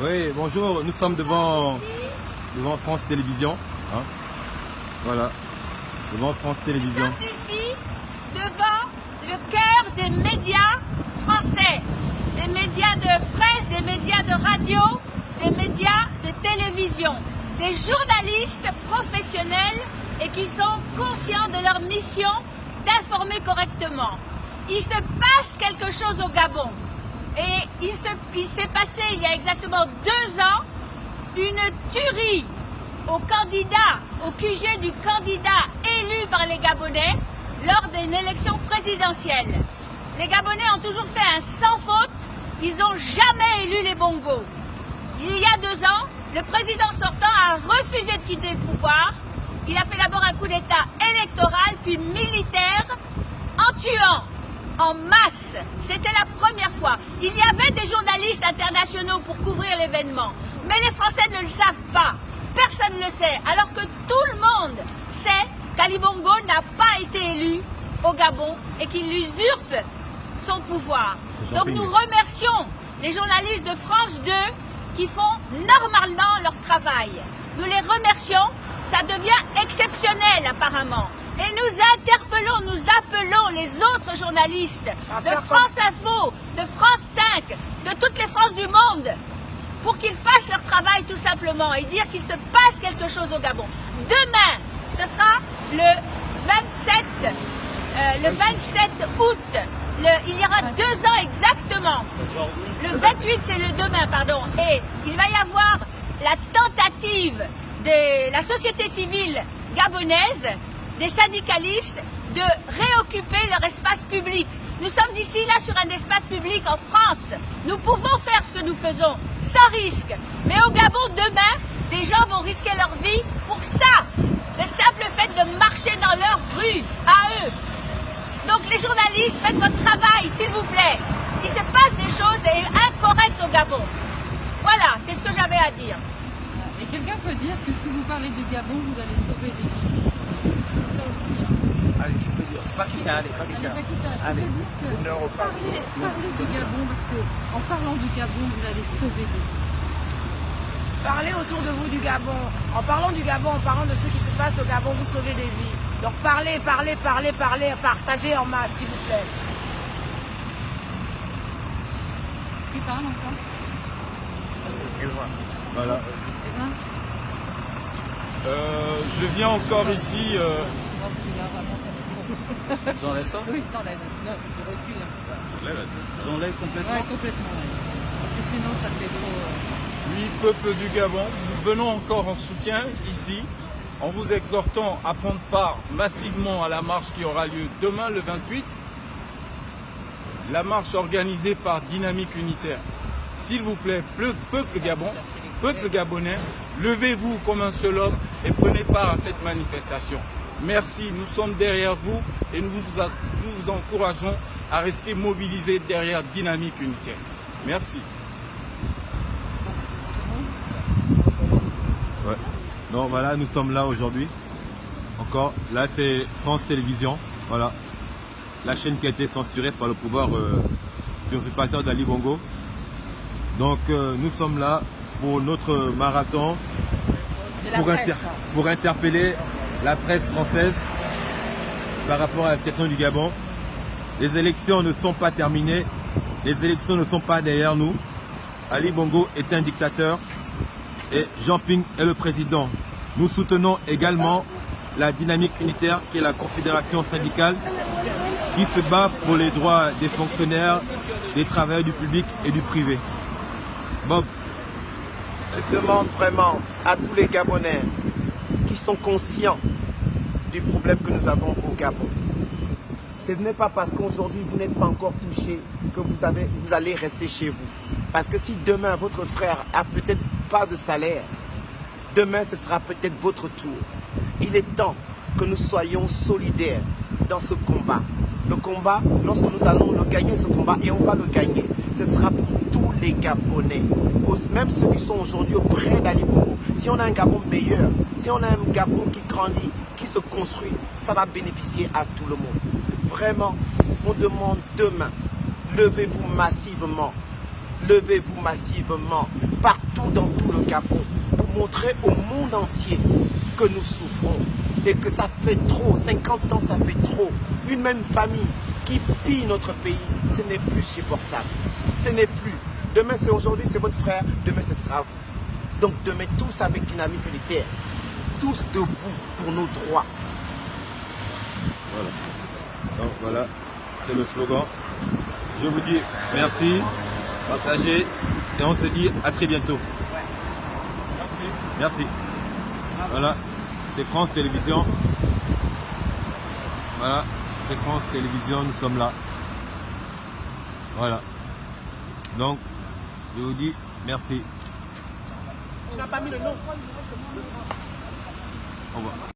Oui, bonjour, nous sommes devant France Télévisions. Hein. Voilà, devant France Télévisions. Nous sommes ici devant le cœur des médias français. Des médias de presse, des médias de radio, des médias de télévision. Des journalistes professionnels et qui sont conscients de leur mission d'informer correctement. Il se passe quelque chose au Gabon. Et il s'est passé il y a exactement 2 ans une tuerie au QG du candidat élu par les Gabonais lors d'une élection présidentielle. Les Gabonais ont toujours fait un sans faute, ils n'ont jamais élu les Bongos. Il y a 2 ans, le président sortant a refusé de quitter le pouvoir. Il a fait d'abord un coup d'État électoral puis militaire en tuant en masse. C'était la première fois. Il y avait des journalistes internationaux pour couvrir l'événement. Mais les Français ne le savent pas. Personne ne le sait. Alors que tout le monde sait qu'Ali Bongo n'a pas été élu au Gabon et qu'il usurpe son pouvoir. Donc nous remercions les journalistes de France 2 qui font normalement leur travail. Nous les remercions. Ça devient exceptionnel apparemment. Et nous appelons les autres journalistes de France Info, de France 5, de toutes les France du monde, pour qu'ils fassent leur travail tout simplement et dire qu'il se passe quelque chose au Gabon. Demain, ce sera le 27 août. Il y aura 2 ans exactement. Le 28, c'est le demain, pardon. Et il va y avoir la tentative de la société civile gabonaise, des syndicalistes, de réoccuper leur espace public. Nous sommes ici, là, sur un espace public en France. Nous pouvons faire ce que nous faisons, sans risque. Mais au Gabon, demain, des gens vont risquer leur vie pour ça. Le simple fait de marcher dans leur rue, à eux. Donc les journalistes, faites votre travail, s'il vous plaît. Il se passe des choses incorrectes au Gabon. Voilà, c'est ce que j'avais à dire. Et quelqu'un peut dire que si vous parlez du Gabon, vous allez sauver des vies. C'est ça aussi. Hein. Allez, je peux dire. Paquita, allez, Paquita. Allez, Parlez du Gabon, parce qu'en parlant du Gabon, vous allez sauver des vies. Parlez autour de vous du Gabon. En parlant du Gabon, en parlant de ce qui se passe au Gabon, vous sauvez des vies. Donc parlez, partagez en masse, s'il vous plaît. Qui parle encore? Voilà. Je viens encore ici. J'enlève ça? Oui, t'enlèves. Non, tu recules. J'enlève complètement. Ouais, complètement. Parce que sinon, ça fait trop. Oui, peuple du Gabon, nous venons encore en soutien ici, en vous exhortant à prendre part massivement à la marche qui aura lieu demain, le 28. La marche organisée par Dynamique Unitaire. S'il vous plaît, peuple Gabon, peuple gabonais, levez-vous comme un seul homme et prenez part à cette manifestation. Merci, nous sommes derrière vous et nous vous encourageons à rester mobilisés derrière Dynamique Unitaire. Merci. Ouais. Donc voilà, nous sommes là aujourd'hui. Encore, là c'est France Télévisions. Voilà. La chaîne qui a été censurée par le pouvoir usurpateur d'Ali Bongo. Donc nous sommes là pour notre marathon pour interpeller la presse française par rapport à la question du Gabon. Les élections ne sont pas terminées, les élections ne sont pas derrière nous. Ali Bongo est un dictateur et Jean Ping est le président. Nous soutenons également la Dynamique Unitaire qui est la confédération syndicale qui se bat pour les droits des fonctionnaires, des travailleurs du public et du privé. Bob. Je demande vraiment à tous les Gabonais qui sont conscients du problème que nous avons au Gabon. Ce n'est pas parce qu'aujourd'hui vous n'êtes pas encore touché que vous allez rester chez vous. Parce que si demain votre frère a peut-être pas de salaire, demain ce sera peut-être votre tour. Il est temps que nous soyons solidaires dans ce combat. Le combat, lorsque nous allons le gagner, ce combat, et on va le gagner, ce sera pour tous les Gabonais, même ceux qui sont aujourd'hui auprès d'Ali Bongo. Si on a un Gabon meilleur, si on a un Gabon qui grandit, qui se construit, ça va bénéficier à tout le monde. Vraiment, on demande demain, levez-vous massivement. levez-vous massivement, partout dans tout le Gabon, pour montrer au monde entier que nous souffrons et que ça fait trop, 50 ans ça fait trop. Une même famille qui pille notre pays, ce n'est plus supportable. Ce n'est plus. Demain c'est aujourd'hui, c'est votre frère, demain ce sera vous. Donc demain tous avec dynamique militaire, tous debout pour nos droits. Voilà. Donc voilà, c'est le slogan. Je vous dis merci, partagez et on se dit à très bientôt. Merci. Merci. Voilà, c'est France Télévisions. Voilà, c'est France Télévisions, nous sommes là. Voilà. Donc, je vous dis merci. Tu n'as pas mis le nom. Au revoir.